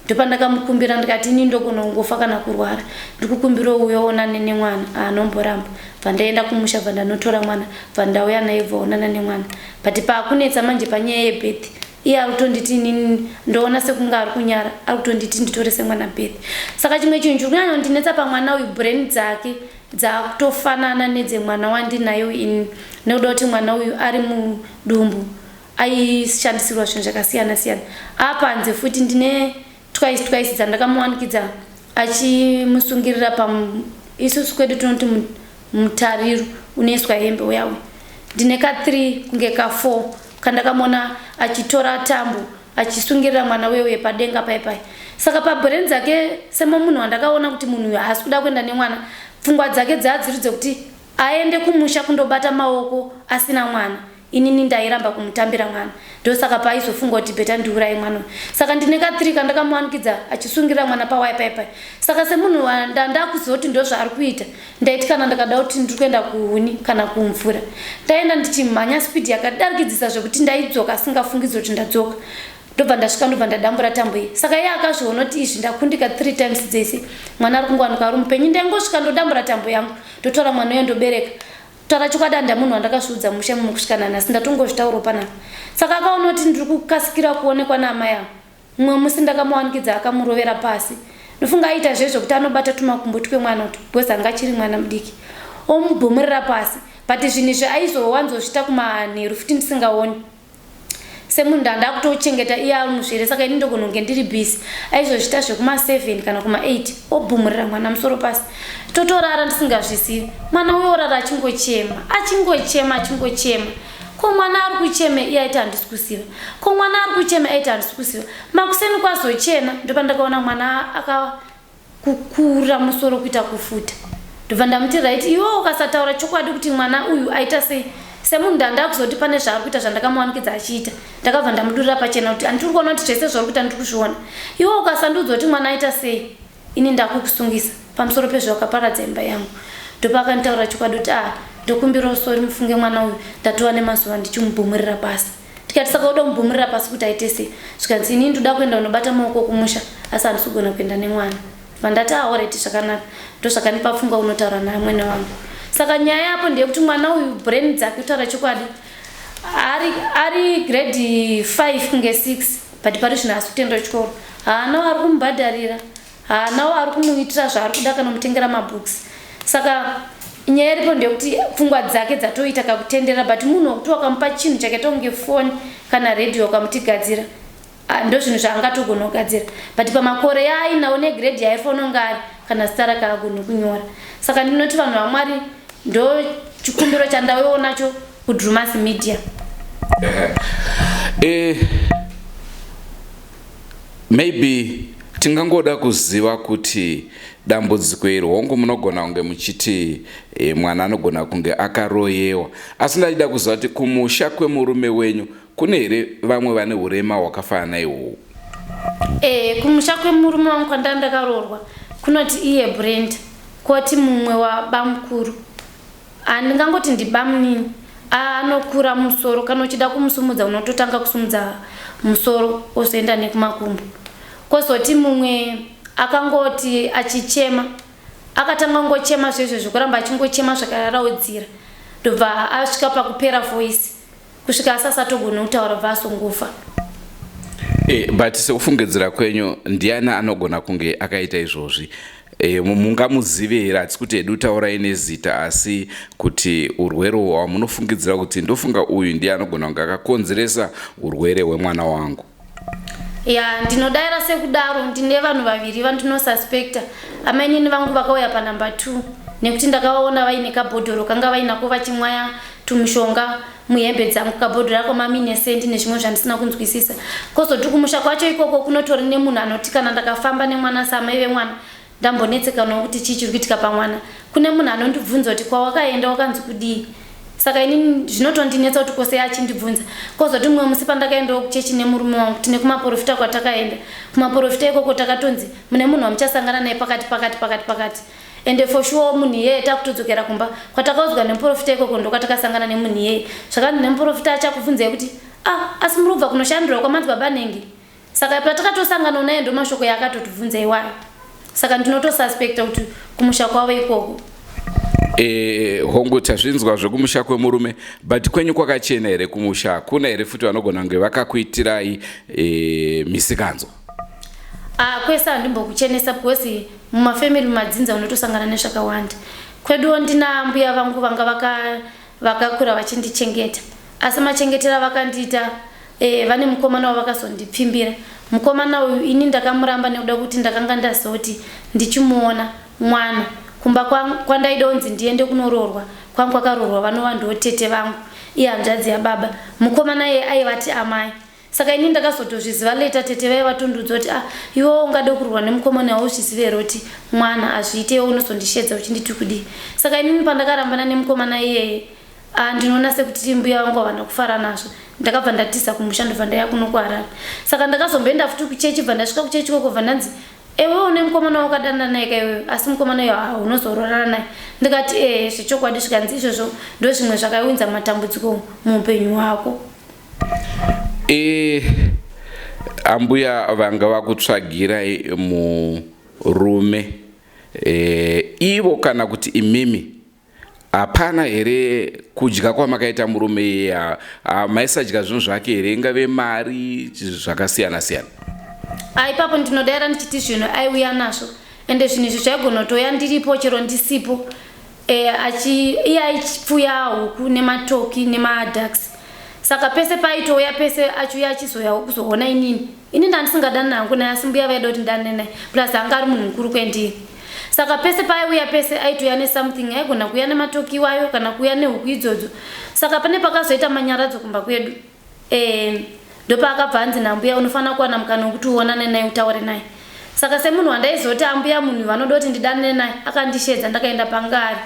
ndopandakamukumbira ndikati ini ndogona kungofa kana kurwara ndikukumbira uyoonane nemwana anomboramba bvandaenda kumusha bvandanotora mwana bvandauya naye bvaonana nemwana but paakunetsa manje panyaya yebirth iye ari kutonditi inini ndoona sekunge ari kunyara ari kutonditi nditorese mwana birth. Saka chimwe chinhu chiri kunyanya kundinetsa pamwana uyu brain dzake dzakutofanana nedzemwana wandinayo ini nekuda kuti mwana uyu ari mudumbu aishandisirwa zvinhu zvakasiyana siyana. Apanze futi ndine twice dzandakamuwanikidza achimusungirira isusu kwedu tinoti mutariro unoiswa hembe uyawe. Ndine ka3 kunge ka4 kandakamona achitora tambo achisungirira mwana wewe padenga paipai. Saka pabrain dzake semo munhu wandakaona kuti munhu uyu haasi kuda kuenda nemwana pfungwa dzake dzadziri dzekuti aende kumusha kundobata maoko asina mwana. Inini ndairamba kumutambira mwana ndosaka paizofungwa kuti beta ndiuraye mwana. Saka ndine ka3 kandakamuwanikidza achisungirira mwana pawaipai. Saka semunhu ndakuziva kuti ndozvaari kuita ndaiti kana ndakada kuti ndiri kuenda kuhuni kana kumvura ndaenda ndichimhanya speed yakadarikidzisa zvekuti ndaidzoka singafungidzwa kuti ndadzoka ndobva ndasvika ndobva ndadambura tambo iyi. Saka iye akazviona kuti izvi ndakundika 3 times dzese mwana ari kungowanika ari mupenyu ndangosvika ndodambura tambo yangu ndotora mwana uyo ndobereka. Tara chokadanda munhu andakasviudza musha mukusvikana nhasi ndatongozvitaura panapa. Saka akaona kuti ndiri kukasikira kuonekwa naamai angu. Mumwe musi ndakamuwanikidza akamurovera pasi ndofunga aita zvezvo kuti anobata tumakumbo twemwana kuti bwezi anga achiri mwana mudiki omubhomurira pasi but zvinhu izvi aizowanzosvita kumanheru futi ndisingaoni. semunhu ndakutochengeta iye ari musvere saka ini ndogona kunge ndiri busy aizozvita zvekuma7 kana kuma8 obhumurira mwana musoro pasi totorara ndisingazvisivi mwana uyo orara achingochema ko mwana ari kuchema iye aiti handisi kusiva ko mwana ari kuchema aiti handisi kusiva makuseni kwazochena ndopa ndakaona mwana akakukura musoro kuita kufuta ndobva ndamuti right iwe ukasataura chokwadi kuti mwana uyu aita sei semunhu ndandakuzoti pane zvaari kuita zvandakamuwanikidza achiita ndakabva ndamudurira pachena kuti handiri kuona kuti zvese zvauri kuita ndiri kuzviona iwe ukasandiudza kuti mwana aita sei ini ndakukusungisa pamusoro pezvawakaparadza imba yangu ndopa akanditaura chokwadi kuti ndokumbirawo sori mufunge mwana uyu ndatova nemazuva ndichimubhumurira pasi tikati saka uda kumubhumurira pasi kuti aite sei zvikanzi ini ndoda kuenda unobata maoko kumusha asi handisi kugona kuenda nemwana vandati alright zvakanaka ndozvakanipa pfungwa unotaura naye mwene wangu saka nyaya yapo ndeyekuti mwana uyu brain dzake kutaura chokwadi ari grade 5 kunge 6 but pari zvino asi kutenda chikoro haanawo ari kumubhadharira haanawo ari kumuitira zvaari kuda kana kumutengera mabooks saka nyaya iripo ndeyekuti pfungwa dzake dzatoita kakutendera but munhu wekuti wakamupa chinhu chakaita kunge foni kana radio wakamutigadzira ndo zvinhu zvaangatogona kugadzira but pamakore yaainawo negrade yaifanira kunge ari kana zita rake agona kunyora saka ndinoti vanhu vamwari ndo chikumbiro chandauyawo nacho kudrewmas media. Maybe tingangoda kuziva kuti dambudziko iri hongu munogona kunge muchiti mwana anogona kunge akaroyewa asi ndachida kuziva kuti kumusha kwemurume wenyu kune here vamwe vane urema hwakafanana naihwohwo? Kumusha kwemurume wangu kwandanga ndakaroorwa kunoti iye Brenda koti mumwe wabamukuru handingangoti ndibamunini anokura musoro kana uchida kumusumudza unototanga kusumudza musoro ozoenda nekumakumbo kwozoti mumwe akangoti achichema akatanga ngochema zvezvo zvokuramba achingochema zvakararaudzira ndobva asvika pakupera voice kusvika asasatogona kutaura bva asongofa. But sekufungidzira kwenyu ndiani anogona kunge akaita izvozvi? Mungamuzive here hatsi kuti hedu taurai nezita asi kuti urwere hwawo munofungidzira kuti ndofunga uyu ndiye anogona kunge akakonzeresa urwere hwemwana wangu? Ndinodaira sekudaro ndine vanhu vaviri vandinosuspecta amainini vangu vakauya panumber 2 nekuti ndakavaona vaine kabhodhoro kanga vainako vachimwaya tumushonga muhembe dzangu kabhodhoro rako maminesenti nezvimwe zvandisina kunzwisisa kozoti kumusha kwacho ikoko kunotori nemunhu anoti kana ndakafamba nemwana samai vemwana ndambonetseka nokuti chii chiri kuitika pamwana kune munhu anondibvunza kuti kwawakaenda wakanzi kudii saka ini zvinotondinetsa kuti kose achindibvunza kozoti mumwe musi pandakaendawo kuchechi nemurume wangu tine kumaprofita kwatakaenda kumaprofita ikoko takatonzi mune munhu wamuchasangana naye pakati ende for sure munhu iyeye takutodzokera kumba kwatakaudzwa nemuprofita ikoko ndokwatakasangana nemunhu iyeye zvakati nemuprofita achakubvunzai kuti asi muri kubva kunoshandirawo kwamanzi baba nenge saka patakatosangana naye ndo mashoko yakatotibvunza iwayo saka ndinotosuspecta kuti kumusha kwavo ikoko. Hongu tazvinzwa zvekumusha kwemurume but kwenyu kwakachena here kumusha? Kuna here futi vanogona kunge vakakuitirai misikanzo? Kwese handimbokuchenesa because mumafamily madzinza unotosangana nezvakawanda. Kweduwo ndina mbuya vangu vanga vakakura vachindichengeta asi machengetera vakandiita vane mukomana wavakazondipfimbira. Mukomana uyu ini ndakamuramba nekuda kuti ndakanga ndazoti ndichimuona mwana kumba kwandaida kunzi ndiende kunoroorwa kwangu kwakaroorwa vanova ndotete vangu iye hanzvadzi yababa mukomana iye aivati amai saka ini ndakazotozviziva leta tete vaivatondudza kuti iwe ungade kuroorwa nemukomana wauzvizive here kuti mwana azviite unozondishedza uchinditi kudii saka inini pandakarambana nemukomana iyeye ndinoona sekuti mbuya vangu havana kufara nazvo ndakabva ndatiza kumusha ndobva ndaya kuno kuharare saka ndakazomboenda futi kuchechi bva ndasvika kuchechi koko bva ndanzi ewe une mukomana wakadanda naye kaiwewe asi mukomana iyo unozororana naye ndikati zvechokwadi zvikanzi izvozvo ndo zvimwe zvakaunza matambudziko muupenyu hwako. Ambuya vanga vakutsvagirai murume ivo kana kuti imimi hapana here kudya kwamakaita murume maisadya zvinhu zvake here ingave mari zvakasiyana siyana? Ipapo ndinodaira ndichiti zvinhu aiuya nazvo ende zvinhu izvi zvaigona toya ndiripo chero ndisipo iye aipfuya huku nematoki nemaducks saka pese paitouya pese achuya achizoya kuzoona ini ndandisingadani nangu naye asi mbuya vaida kuti ndane naye plus anga ari munhu mukuru kwendiri. Saka pese paiuya pese aitouya nesomething aigona kuuya nematoki iwayo kana kuuya nehuku idzodzo. Saka pane pakazoita manyaradzo kumba kwedu ndopaakabva anzi nambuya unofanira kuwana mukana wekuti uonane naye utaure naye. Saka semunhu wandaizoti ambuya munhu vanoda kuti ndidane naye akandishedza ndakaenda pangari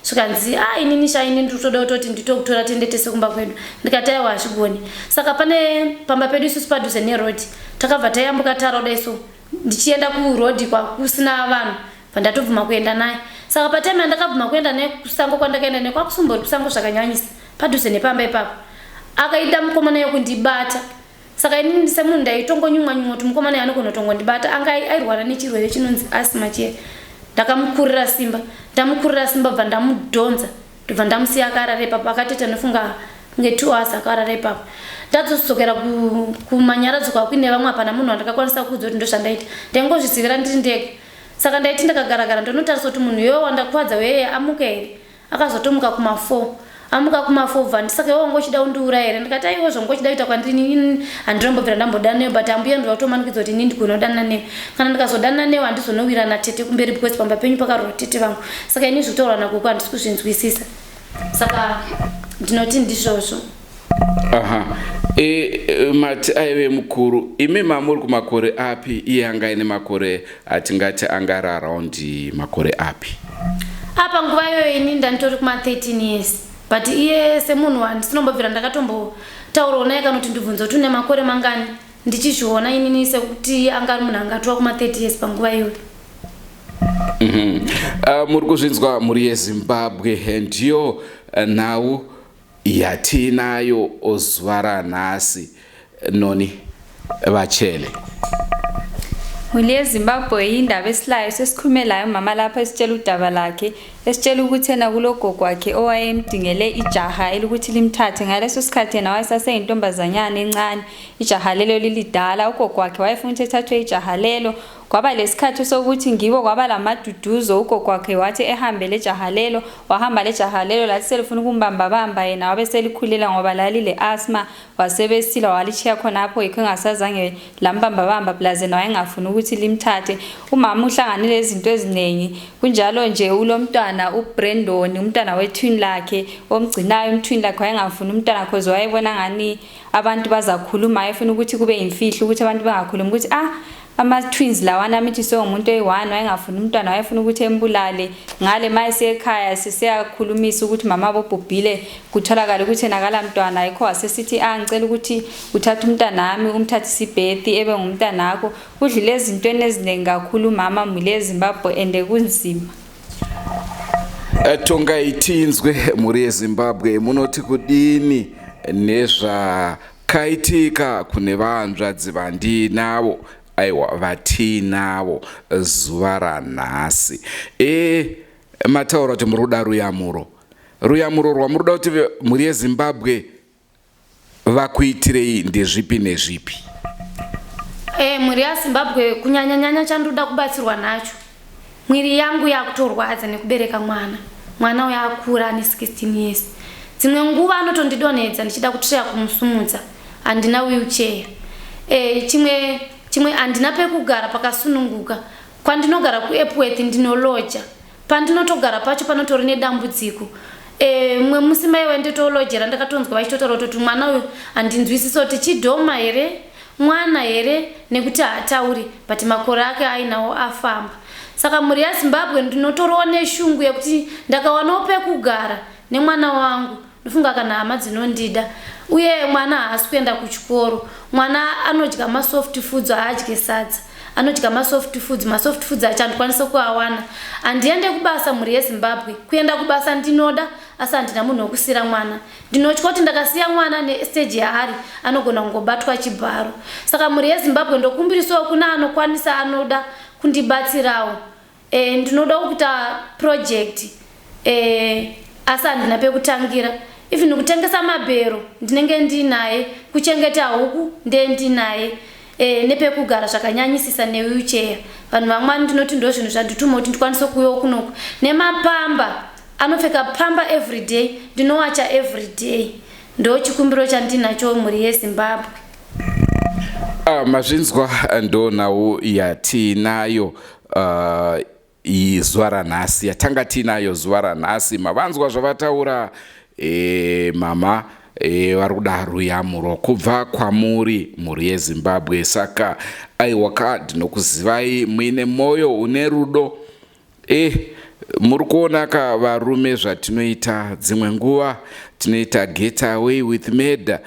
zvikanzi inini shaini nditoda kutoti nditokutora tendetese kumba kwedu ndikati aiwa hazvigoni. Saka pane pamba pedu isusu padhuze nerodi takabva tayambuka taroda iso ndichienda kurodi kusina vanhu pandatobvuma kuenda naye. Saka patime yandakabvuma kuenda naye kusango kwandakaenda naye kwakusumbori kusango zvakanyanyisa padhuze nepamba ipapo akaida mukomana yekundibata. Saka inini semunhu ndaitongonyumwa kuti mukomana yanogona kutongondibata anga airwara nechirwere chinonzi asima chiye. Ndakamukurira simba bva ndamudhonza ndobva ndamusiya akarara ipapo akateta nofunga kunge 2 hours akarara ipapo. Ndadzosokera kumanyaradzo kwakuine vamwe hapana munhu wandakakwanisa kuudza kuti ndozvandaita ndaingozvisivira ndiri ndega. Saka ndaiti ndakagaragara ndonotarisa kuti munhu iyoyo wandakuvadza weye amuka here. Akazotomuka kuma4 bva ndisaka iwo wangochida kundiura here. Ndikati aiwo zvongochida kuita kwandini handirambobvira ndambodana neyo but ambuya ndovakutomanikidza kuti inini ndigona kudana neyo kana ndikazodana neyo handizonowirana tete kumberi because pamba penyu pakarora tete vangu. Saka ini zvitaura nakuku handisi kuzvinzwisisa saka ndinoti ndizvozvo. Mati aive mukuru imi mamuri kumakore api iye anga ine makore atingati angari around makore api? Apa nguva iyoyo ini ndanditori kuma 13 years but iye semunhu wandisinombobvira ndakatombotaurawo naye kana kuti ndibvunza kuti une makore mangani ndichizviona inini sekuti anga ari munhu angatova kuma 30 years panguva iyoyo. Muri kuzvinzwa muri yeZimbabwe ndiyo nhau yatinayo zuva ranhasi noni vachele. Muri yeZimbabwe indaba esilayo sesikhumelayo mama lapha esitshela udaba lakhe esitshela ukuthi yena kulogogo wakhe owayemdingele ijaha elukuthi limthathe ngaleso sikhathi yena wayesaseyintombazanyana encane ijaha lelo lilidala ugogo wakhe wayefuna ukuthi ethathwe ijaha lelo kwaba lesikhathi sokuthi ngibo kwaba lamaduduzo ugogo wakhe wathi ehambe lejaha lelo wahamba lejaha lelo lathi selifuna ukumbamba yena wabe selikhulela ngoba lalile asthma wasebesila walichiya khonapho yikho engasazange lambamba plaze naye engafuna ukuthi limthathe. Umama uhlanganile izinto eziningi kunjalo nje ulomntwana uBrandon umntwana wetwin lakhe omgcinayo umtwin lakhe wayengafuna umntwana cause wayebona ngani abantu bazakhuluma efuna ukuthi kube imfihlo ukuthi abantu bangakhuluma ukuthi ama-twins lawana mithi somuntu oyi-1 wayengafuna umntwana wayefuna ukuthi embulale ngale mayesekhaya siseyakhulumisa ukuthi mama bobhubhile kutholakala ukuthi nakala mntwana ayikho wasesithi ngicela ukuthi uthathe umntanami umthathise ibhethi ebe ngumntanakho. Udlule ezintweni eziningi kakhulu mama muri yeZimbabwe ende kunzima. Tongai Tinzwe muri yeZimbabwe munoti kudini nezvakaitika kune vanzvadzi vandinavo aiwa vatinavo zuva ranhasi mataura kuti muri kuda ruyamuro rwamuroda kuti muri yeZimbabwe vakuitirei ndezvipi nezvipi? Muri yeZimbabwe kunyanya chandoda kubatsirwa nacho mwiri yangu yakutorwadza nekubereka mwana uyo akura ane 16 years. Dzimwe nguva anotondidonedza ndichida kutraya kumusumudza handina wheelchair. Chimwe handina pekugara pakasununguka kwandinogara kuEpworth ndinoloja pandinotogara pacho panotori nedambudziko. Mwe musi mai wenditolojera ndakatonzwa vachitotaura kuti mwana uyu handinzwisisa kuti chidhoma here mwana here nekuti haatauri but makore ake ainawo afamba. Saka muri yeZimbabwe ndinotoriwo neshungu yekuti ndakawanawo pekugara nemwana wangu ndofunga kana hama dzinondida uye mwana haasi kuenda kuchikoro. Mwana anodya masoft foods haadye sadza anodya masoft foods achandikwanisa kuawana. Handiende kubasa muri yeZimbabwe kuenda kubasa ndinoda asi handina munhu wokusiyira mwana. Ndinotya kuti ndakasiya mwana nestage yaari anogona kungobatwa chibharo. Saka muri yeZimbabwe ndokumbirisawo kuna anokwanisa anoda kundibatsirawo. Ndinoda kuita project asi handina pekutangira even kutengesa mabhero ndinenge ndinaye kuchengeta huku ndendinaye nepekugara zvakanyanyisisa newheelchair. Vanhu vamwe ndinoti ndo zvinhu zvandituma kuti ndikwanise kuuyawo kunoku nemapamba anopfeka pamba everyday ndinowacha everyday ndo chikumbiro chandinacho mhuri yeZimbabwe. Mazvinzwa ndo nhau yatinayo zuva ranhasi, yatanga tinayo zuva ranhasi. Mavanzwa zvavataura mama vari kuda ruyamuro kubva kwamuri mhuri yeZimbabwe. Saka aiwa ndinokuzivai muine mwoyo une rudo. Muri kuona ka varume zvatinoita dzimwe nguva tinoita get away with murder,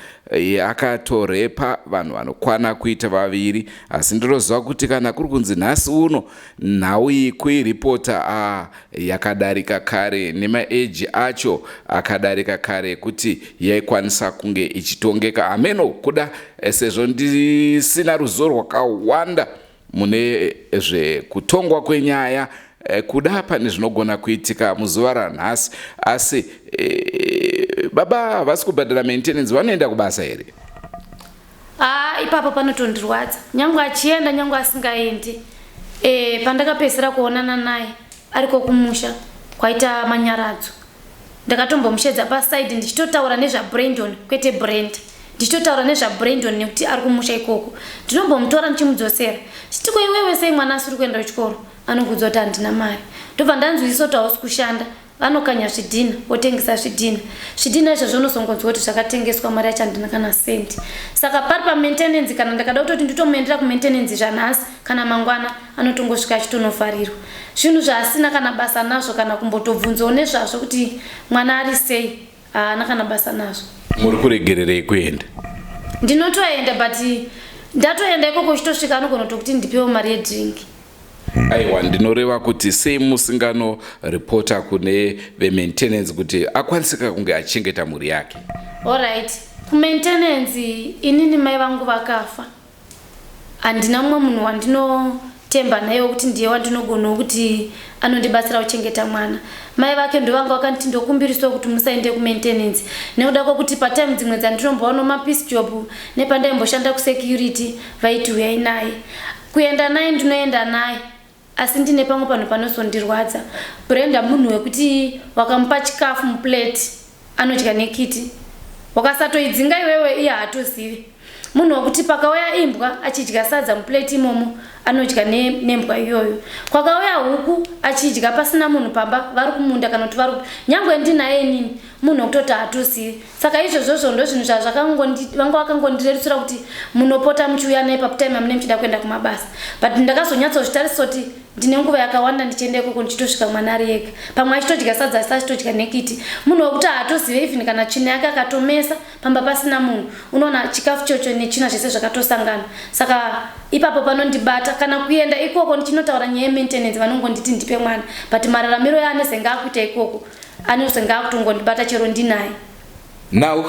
akatorepa vanhu vanokwana kuita vaviri. Asi ndinoziva kuti kana kuri kunzi nhasi uno nhau iyi kuiripota yakadarika kare, nemaeji acho akadarika kare kuti yaikwanisa kunge ichitongeka. Ameno kuda sezvo ndisina ruzivo rwakawanda mune zvekutongwa kwenyaya, kuda pane zvinogona kuitika muzuva ranhasi. Asi baba vasi kubhadhara maintenance vanoenda kubasa here? Ipapo panotondirwadza, nyangwe achienda nyangwe asingaendi. Pandakapedzisira kuonana naye ariko kumusha kwaita manyaradzo, ndakatombomushedza paside ndichitotaura nezvaBrandon, kwete Brand, ndichitotaura nezvaBrandon nekuti ari kumusha ikoko. Ndinombomutora ndichimudzosera, chitiko iwewe sei mwana asiri kuenda kuchikoro? Anokudza kuti handina mari. Ndobva ndanzwisa kuti hausi kushanda, vanokanya zvidhina, votengesa zvidhina. Zvidhina izvozvo unosongodzwa kuti zvakatengeswa, mari yacho handina kana sendi. Saka pari pamaintenance, kana ndakada kutoti nditomuendera kumaintenance zvanhasi, kana mangwana anotongosvika achitonofarirwa. Zvinhu zvaasina kana basa nazvo, kana kumbotobvunzawo nezvazvo kuti mwana ari sei, haana kana basa nazvo. Muri kuregererei kuenda? Ndinotoenda, but ndatoenda ikoko chitosvika anogona kuti ndipewo mari yedrink. Aiwa, ndinoreva kuti sei musingano reporta kune ve-maintenance kuti akwanisika kunge achengeta mhuri yake? Alright, ku-maintenance inini mai vangu vakafa. Handina mumwe munhu wandinotemba naye kuti ndiye wandinogona kuti anondibatsira kuchengeta mwana. Mai vake ndo vanga vakanti ndokumbiriswa kuti musaende ku-maintenance nekuda kwokuti patime dzimwe dzandinomboona mapeace job nepandaimboshandira kusecurity vaiti uyai naye. Kuenda naye ndinoenda naye, asi ndine pamwe pano panosondirwadza. Brenda munhu wekuti wakamupa chikafu muplate anodya nekiti, wakasatoidzinga iwewe iye haatozivi. Munhu wekuti pakauya imbwa achidya sadza muplate imomo anodya nembwa iyoyo. Kwakauya huku achidya pasina munhu pamba, vari kumunda kana kuti vari nyangwe ndinaye nini, munhu wekutoti haatozivi. Saka izvozvo ndo zvinhu vanga vakangondirerutsira kuti munopota muchiuya naye paputime amune muchida kuenda kumabasa. But ndakazonyatsozvitarisa kuti ndine nguva yakawanda ndichienda ikoko ndichitosvika mwana ari ega. Pamwe achitodya sadza asi achitodya nekiti. Munhu wekuti haatozive even kana tsvina yake akatomesa pamba pasina munhu, unoona chikafu chocho netsvina zvese zvakatosangana. Saka ipapo panondibata, kana kuenda ikoko ndichinotaura nyaya yemaintenance vanongonditi ndipe mwana, but mararamiro yaanezenge akuita ikoko anozenge akutongondibata chero ndinaye. Now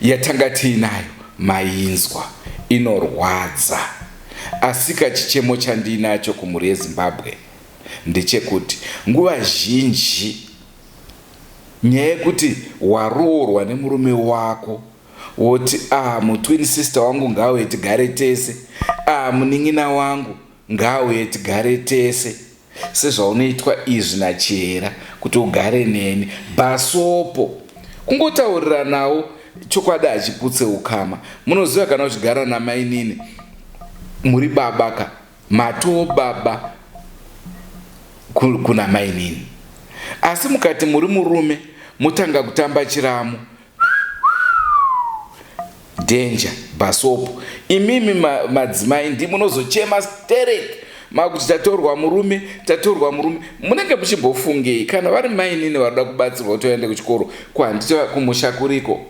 yatanga tiinayo mainzwa inorwadza. Asi kachichemo chandinacho kumhuri yeZimbabwe ndechekuti nguva zhinji nyaya yekuti waroorwa nemurume wako woti mutwin sister wangu ngauye tigare tese, munin'ina wangu ngauye tigare tese, sezvaunoitwa izvi nachera kuti ugare neni, basopo kungotaurira nawo chokwadi achiputse ukama. Munoziva kana uchigara namai nini muri baba ka matoo baba kuna mai nini. Asi mukati muri murume mutanga kutamba chiramo, danger, basopo. Imimi madzimai ndimunozochema stereki makuti tatorwa murume. Munenge muchimbofungei kana vari mai nini varida kubatsirwa kuti vaende kuchikoro? Kwandita kumusha kuriko,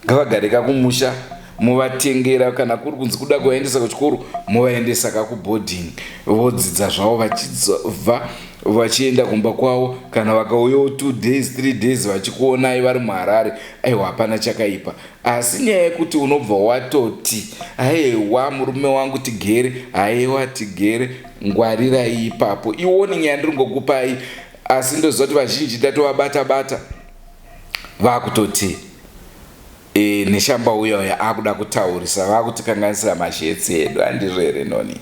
ngavagarika kumusha muvatengera, kana kuri kunzi kuda kuvaendesa kuchikoro muvaendesa kakuboarding, vodzidza zvavo vachibva vachienda kumba kwavo. Kana vakauyawo 2 days 3 days vachikuonai vari muHarare, aiwa hapana chakaipa. Asi nyaya yekuti unobva watoti aiwa murume wangu tigere, aiwa tigere, ngwarirai ipapo. Iwoni nyaya ndiringokupai, asi ndoziva kuti vazhinji tatovabata vakutoti neshamba uya akuda kutaurisa, vakutikanganisira mashetsi edu, handizvo here noni?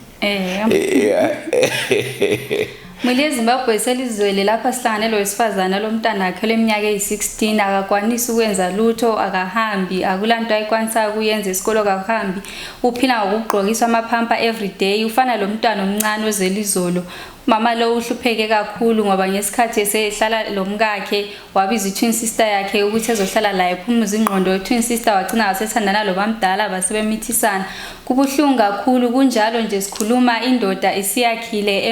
Mwili eZimbabwe selizwele lapha sihlangane lo wesifazana lo mntana wakhe leminyaka eyi16 akakwanisi ukwenza lutho akahambi akulanto ayikwanisa kuyenza isikolo akahambi uphila ngokugqokiswa amaphampa everyday ufana lo mntwana omncane ozelizolo mama lo uhlupheke kakhulu ngoba ngesikhathi esehlala lo mkakhe wabiza twin sister yakhe ukuthi ezohlala laye phumuza ingqondo twin sister wagcina wasethandana lo bamdala basebemithisana kubuhlungu kakhulu kunjalo nje sikhuluma indoda isiyakhile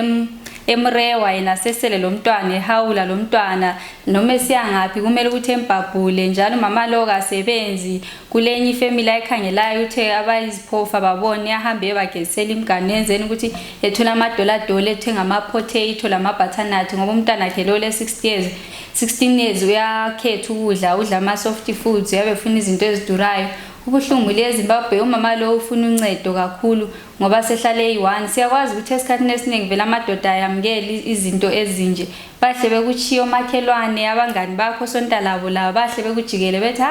emrewa yena sesele lo mntwana ehawula lo mntwana noma esiyangapi kumele ukuthi embabhule njalo mama lo kasebenzi kulenye ifamily ayikhangelayo uthe abayiziphofa babone ahambe bagesela imgane enzeni ukuthi ethola amadola ethenga ama potato lama butternut ngoba umntwana wakhe lo le 16 years uyakhetha ukudla udla ama soft foods yabefuna izinto ezidurayo ubuhlungu leZimbabwe umama lo ufuna uncedo kakhulu ngoba sehlale eyi1 siyakwazi ukuthi esikhathini esiningi vela amadoda ayamukeli izinto ezinje bahle bekuchiyo makhelwane abangani bakho sonta labo la bahle bekujikele bethi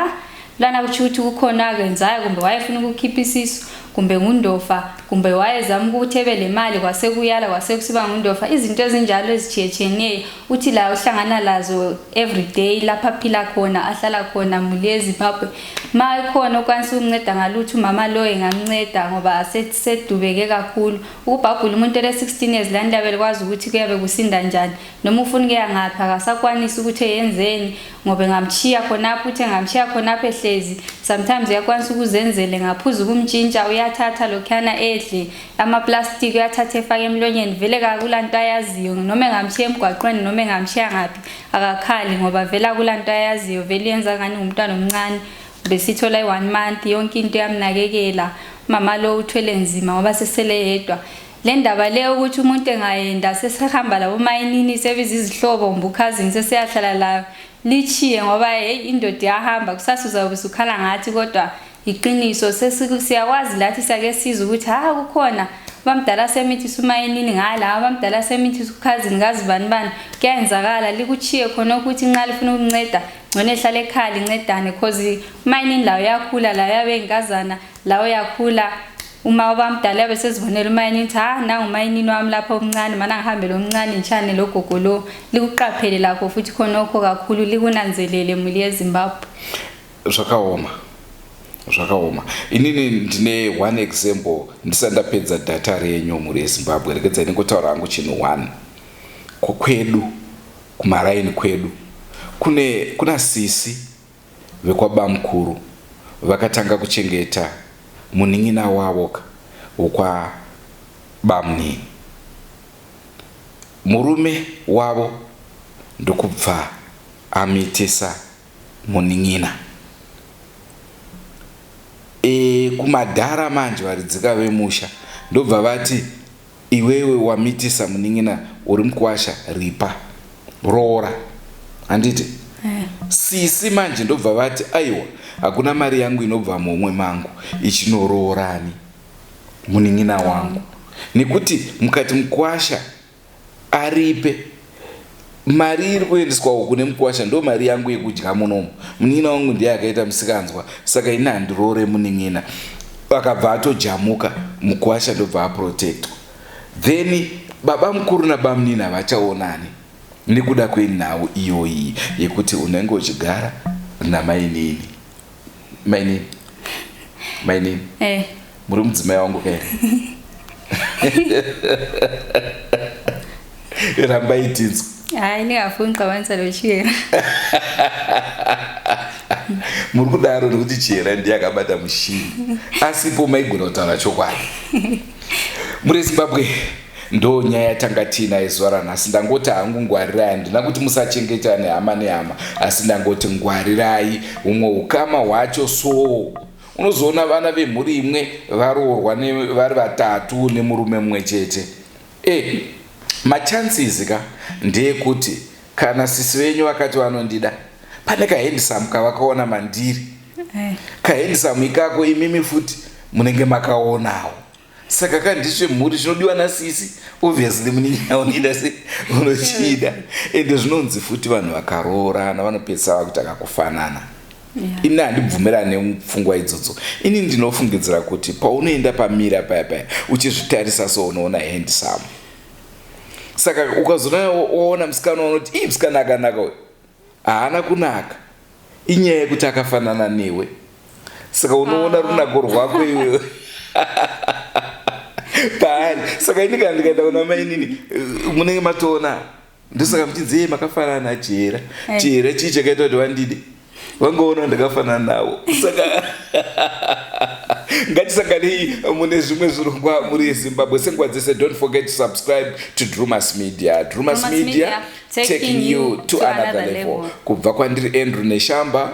lana kuthi kukhona akwenzayo kumbe wayefuna ukukhipha isisu kumbe ngundofa kumbe wayezama ukuthi ebele imali kwasekuyala kwasekusiba ngundofa izinto ezinjalo ezichiyechene uthi la uhlangana lazo everyday lapha phila khona ahlala khona muli eZimbabwe ma ikhona okwanisa ukunceda ngalutho mama lo engamnceda ngoba sedubeke kakhulu ukubhabhula umuntu le16 years landabele kwazi ukuthi kuyabe kusinda njani noma ufuna kuya ngapha akasakwanisa ukuthi yenzeni ngoba ngamchiya khonapho uthe ngamchiya khonapho ehlezi sometimes uyakwanisa ukuzenzele ngaphuza ukumtshintsha uyathatha lokhana edle ama plastic uyathatha efake emlonyeni vele kakulanto ayaziyo noma ngamchiya emgwaqweni noma ngamchiya ngaphi akakhali ngoba vela kulanto ayaziyo vele yenza ngani umntwana omncane besithola i1 month yonke into yamnakekela mama lo uthwele nzima ngoba sesele yedwa le ndaba le ukuthi umuntu engayenda sesehamba labo mayinini sebiza izihlobo mbukhazi seseyahlala la lichiye ngoba hey indoda yahamba kusasa uzabe usukhala ngathi kodwa iqiniso sesiyakwazi lathi sake siza ukuthi kukhona bamdala semithisa umayinini ngala bamdala semithisa ukhazi ngazibani bani kuyenzakala likuchiye khona ukuthi nxa lifuna ukunceda ngone ehlala ekhaya incedane because umayinini lawo yakhula la yabe ingazana lawo yakhula uma bamdala besezibonela umayinini nangu umayinini wami lapha omncane mana ngihambe lo mncane njani lo gogo lo likuqaphele lakho futhi khona okho kakhulu likunanzelele muli eZimbabwe zvakaoma inini ndine one example ndisandapedza data renyu muri eZimbabwe rekedza ndingotaura hangu chinhu 1 kwedu kumaraini kwedu kuna sisi vekwabamukuru vakatanga kuchengeta munin'ina wavo wokwa bamunini murume wavo ndokubva amitisa munin'ina kumadhara manje varidzika vemusha ndobva vati iwewe wamitisa munin'ina uri mukwasha ripa roora handiti sisi manje ndobva vati aiwa hakuna mari yangu inobva momwe mangu ichinororani munin'ina wangu nekuti mukati mukwasha aripe mari iri kuendeswawo kune mukwasha ndo mari yangu yekudya munomu munin'ina wangu ndiye akaita musikanzwa saka ina handirore munin'ina akabva atojamuka mukwasha ndobva aprotectwa then baba mukuru nabamunini havachaonani nekuda kwenhau iyoyi yekuti unenge uchigara namainini mainini muri mudzimai wangu kaere rambai Tinzwe ndingafuni uqabanisa lo chiyera muri kudaro nekuti chiyera ndiye akabata mushini asipo maigona kutaura chokwadi muri eZimbabwe ndo nyaya yatanga tinayo zuva ranhasi ndangoti hangu ngwarirai handina kuti musachengeta nehama nehama asi ndangoti ngwarirai humwe ukama hwacho so unozoona vana vemhuri imwe varoorwa vari vatatu nemurume mumwe chete machances ka ndeyekuti kana sisi venyu vakati vanondida pane kahendisamu kavakaona mandiri kahendisamu ikako imimi futi munenge makaonawo saka kandisve mhuri zvinodiwa nasisi obviously munin'ina unoida se unochida ende zvinonzi futi vanhu vakaroorana vanopedzisa vakuti akakufanana ini handibvumirani nemupfungwa idzodzo ini ndinofungidzira kuti paunoenda pamira paya uchizvitarisa so unoona handsome Saka ukazoona musikana unoti musikana akanaka uyu haana kunaka, inyaya yekuti akafanana newe. Saka unoona runako rwako iwewe paari. Saka ini kana ndikaenda kuna mai nini munenge matoona, ndosaka muchinzi makafanana Jera. Jera chii chakaita kuti wandide, wangoona ndakafanana nawo. Saka ngatisanganei mune zvimwe zvirongwa muri Zimbabwe senguva dzese. Don't forget to subscribe to Drewmas Media. Drewmas Media taking you to another level. Kubva kwandiri Andrew Neshamba.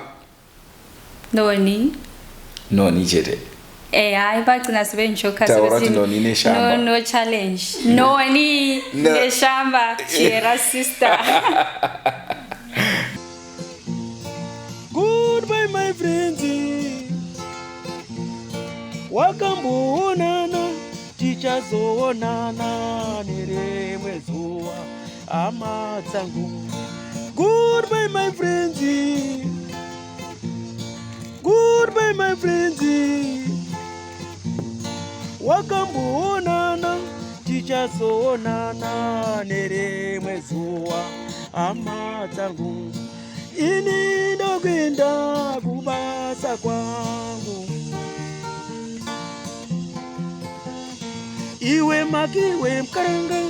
Noni chete. Hai pagcina sibe njoka Noni Neshamba. No challenge. Noni Neshamba Jera sister. Goodbye my friends. Wakamboonana tichazoonana nerimwe zuva hama dzangu. Goodbye my friends. Goodbye my friends. Wakamboonana tichazoonana nerimwe zuva hama dzangu. Ini ndokwenda kubasa kwangu. Iwe makiwe mkaranga